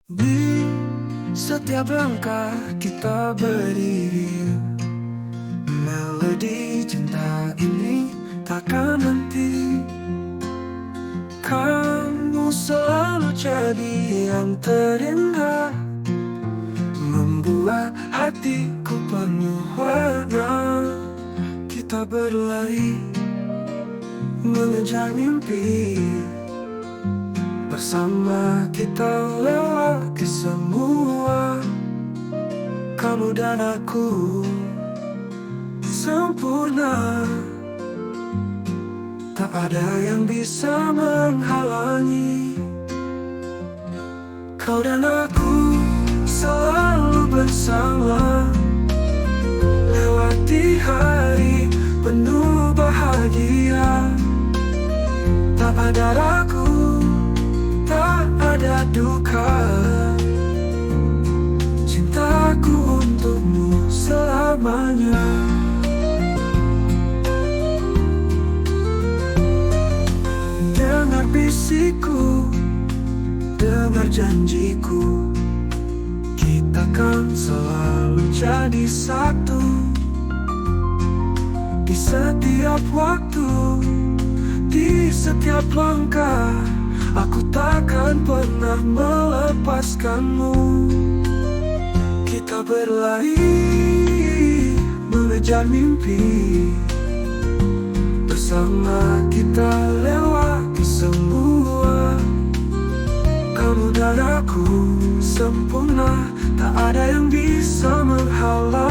Di setiap langkah kita berdiri, melodi cinta ini takkan henti. Kamu selalu jadi yang terindah, membuat hatiku penuh warna. Kita berlari mengejar mimpi, bersama kita lewati semua. Kamu dan aku sempurna, tak ada yang bisa menghalangi. Kau dan aku selalu bersama, lewati hari penuh bahagia. Tak ada ragu, tak ada duka, cintaku untukmu selamanya. Dengar bisikku, dengar janjiku, kita kan selalu jadi satu. Di setiap waktu, di setiap langkah, aku takkan pernah melepaskanmu. Kita berlari mengejar mimpi, bersama kita lewati semua. Kamu dan aku sempurna, tak ada yang bisa menghalangi.